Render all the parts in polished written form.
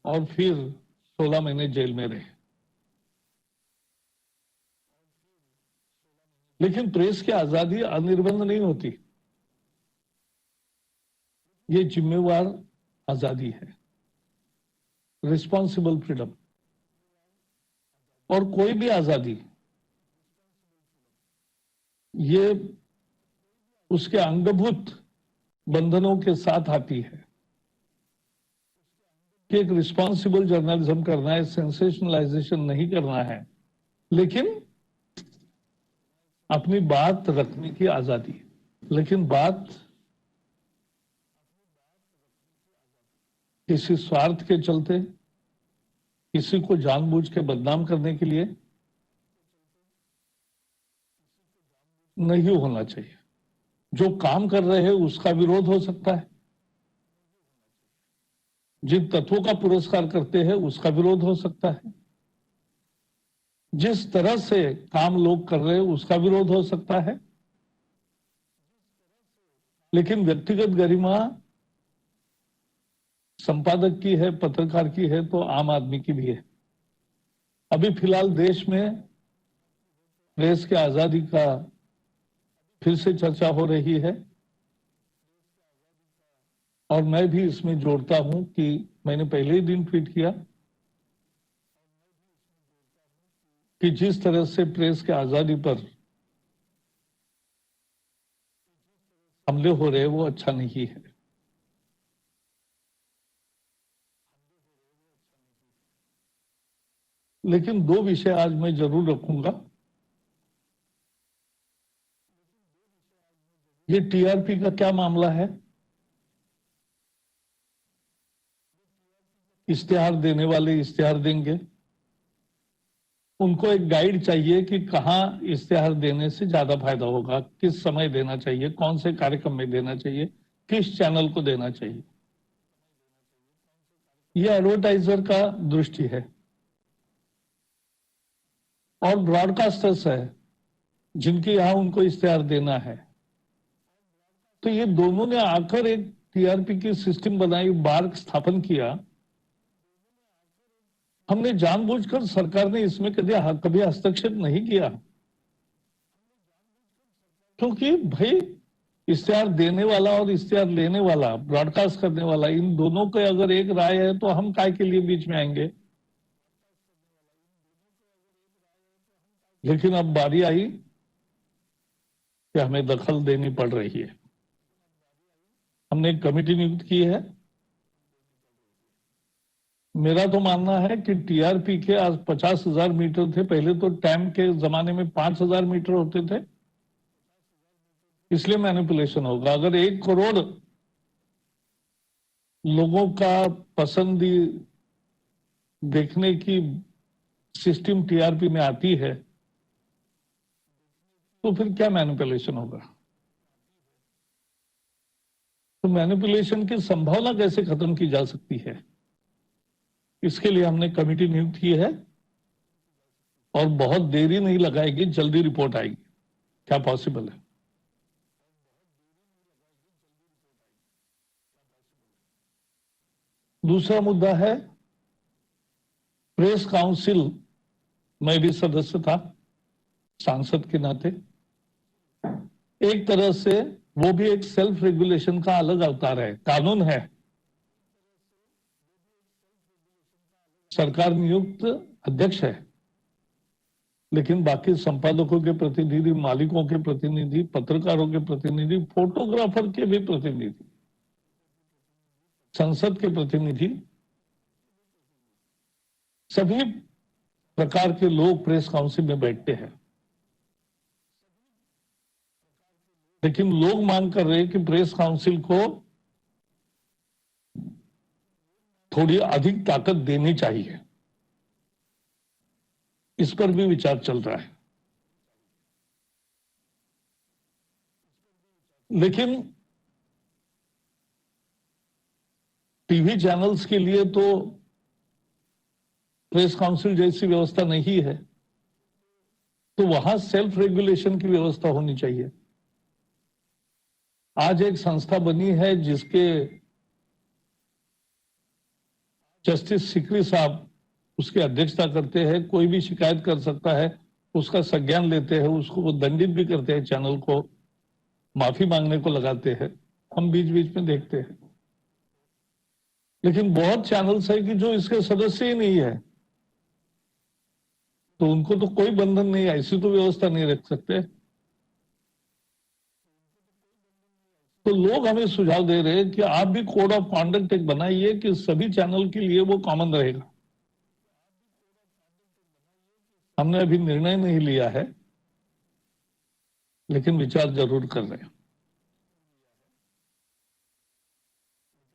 और फिर 16 महीने जेल में रहे। लेकिन प्रेस की आजादी अनिर्बंध नहीं होती, ये जिम्मेवार आजादी है, रिस्पॉन्सिबल फ्रीडम। और कोई भी आजादी ये उसके अंगभूत बंधनों के साथ आती है कि एक रिस्पॉन्सिबल जर्नलिज्म करना है, सेंसेशनलाइजेशन नहीं करना है, लेकिन अपनी बात रखने की आजादी। लेकिन बात किसी स्वार्थ के चलते, किसी को जानबूझ के बदनाम करने के लिए नहीं होना चाहिए। जो काम कर रहे हैं उसका विरोध हो सकता है, जिन तत्वों का पुरस्कार करते हैं उसका विरोध हो सकता है, जिस तरह से काम लोग कर रहे हैं उसका विरोध हो सकता है, लेकिन व्यक्तिगत गरिमा संपादक की है, पत्रकार की है, तो आम आदमी की भी है। अभी फिलहाल देश में प्रेस की आजादी का फिर से चर्चा हो रही है और मैं भी इसमें जोड़ता हूं कि मैंने पहले ही दिन ट्वीट किया कि जिस तरह से प्रेस की आजादी पर हमले हो रहे हैं वो अच्छा नहीं है। लेकिन दो विषय आज मैं जरूर रखूंगा। ये टीआरपी का क्या मामला है, इश्तेहार देने वाले इश्तेहार देंगे, उनको एक गाइड चाहिए कि कहां इश्तेहार देने से ज्यादा फायदा होगा, किस समय देना चाहिए, कौन से कार्यक्रम में देना चाहिए, किस चैनल को देना चाहिए। यह एडवर्टाइजर का दृष्टि है और ब्रॉडकास्टर्स है जिनके यहां उनको इश्तेहार देना है। तो ये दोनों ने आकर एक टीआरपी की सिस्टम बनाई, बार स्थापन किया। हमने जानबूझकर, सरकार ने इसमें कभी हस्तक्षेप नहीं किया, क्योंकि भाई इश्तेहार देने वाला और इश्तेहार लेने वाला, ब्रॉडकास्ट करने वाला, इन दोनों के अगर एक राय है तो हम काय के लिए बीच में आएंगे। लेकिन अब बारी आई कि हमें दखल देनी पड़ रही है। हमने एक कमेटी नियुक्त की है। मेरा तो मानना है कि टीआरपी के आज 50,000 मीटर थे, पहले तो टाइम के जमाने में 5,000 मीटर होते थे, इसलिए मैनिपुलेशन होगा। अगर 1 करोड़ लोगों का पसंदी देखने की सिस्टम टीआरपी में आती है तो फिर क्या मैनिपुलेशन होगा। तो मैनिपुलेशन की संभावना कैसे खत्म की जा सकती है, इसके लिए हमने कमेटी नियुक्त की है और बहुत देरी नहीं लगाएगी, जल्दी रिपोर्ट आएगी। क्या पॉसिबल है। दूसरा मुद्दा है प्रेस काउंसिल। मैं भी सदस्य था सांसद के नाते। एक तरह से वो भी एक सेल्फ रेगुलेशन का अलग अवतार है। कानून है, सरकार नियुक्त अध्यक्ष है, लेकिन बाकी संपादकों के प्रतिनिधि, मालिकों के प्रतिनिधि, पत्रकारों के प्रतिनिधि, फोटोग्राफर के भी प्रतिनिधि, संसद के प्रतिनिधि, सभी प्रकार के लोग प्रेस काउंसिल में बैठते हैं। लेकिन लोग मांग कर रहे हैं कि प्रेस काउंसिल को थोड़ी अधिक ताकत देनी चाहिए। इस पर भी विचार चल रहा है। लेकिन टीवी चैनल्स के लिए तो प्रेस काउंसिल जैसी व्यवस्था नहीं है, तो वहां सेल्फ रेगुलेशन की व्यवस्था होनी चाहिए। आज एक संस्था बनी है जिसके जस्टिस सिकरी साहब उसकी अध्यक्षता करते हैं। कोई भी शिकायत कर सकता है, उसका संज्ञान लेते हैं, उसको वो दंडित भी करते हैं, चैनल को माफी मांगने को लगाते हैं, हम बीच बीच में देखते हैं। लेकिन बहुत चैनल्स है कि जो इसके सदस्य ही नहीं है, तो उनको तो कोई बंधन नहीं, ऐसी तो व्यवस्था नहीं रख सकते। तो लोग हमें सुझाव दे रहे हैं कि आप भी कोड ऑफ कॉन्डक्ट एक बनाइए कि सभी चैनल के लिए वो कॉमन रहेगा। हमने अभी निर्णय नहीं लिया है, लेकिन विचार जरूर कर रहे हैं।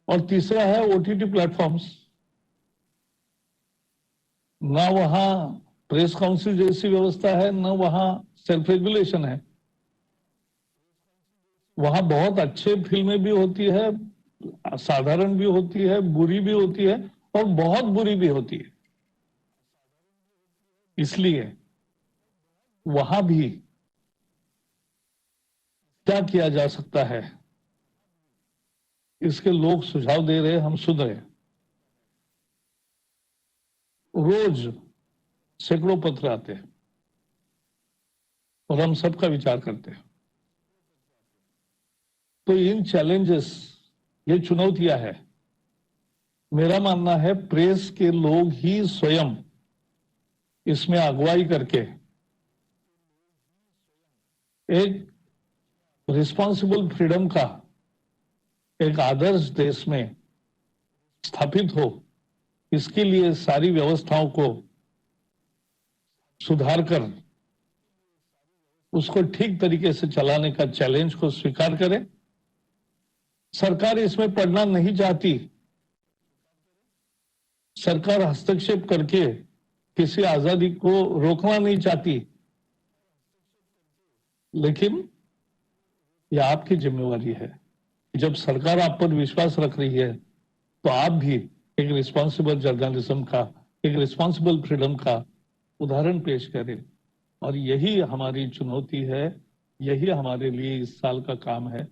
और तीसरा है ओटीटी प्लेटफॉर्म्स। ना वहां प्रेस काउंसिल जैसी व्यवस्था है, ना वहां सेल्फ रेगुलेशन है। वहां बहुत अच्छे फिल्में भी होती है, साधारण भी होती है, बुरी भी होती है, और बहुत बुरी भी होती है। इसलिए वहां भी क्या किया जा सकता है, इसके लोग सुझाव दे रहे हैं, हम सुन रहे हैं। रोज सैकड़ों पत्र आते हैं और हम सबका विचार करते हैं। तो इन चैलेंजेस, ये चुनौतियां है, मेरा मानना है प्रेस के लोग ही स्वयं इसमें अगुवाई करके एक रिस्पॉन्सिबल फ्रीडम का एक आदर्श देश में स्थापित हो, इसके लिए सारी व्यवस्थाओं को सुधार कर उसको ठीक तरीके से चलाने का चैलेंज को स्वीकार करें। सरकार इसमें पड़ना नहीं चाहती, सरकार हस्तक्षेप करके किसी आजादी को रोकना नहीं चाहती, लेकिन यह आपकी जिम्मेवारी है। जब सरकार आप पर विश्वास रख रही है, तो आप भी एक रिस्पॉन्सिबल जर्नलिज्म का, एक रिस्पॉन्सिबल फ्रीडम का उदाहरण पेश करें। और यही हमारी चुनौती है, यही हमारे लिए इस साल का काम है।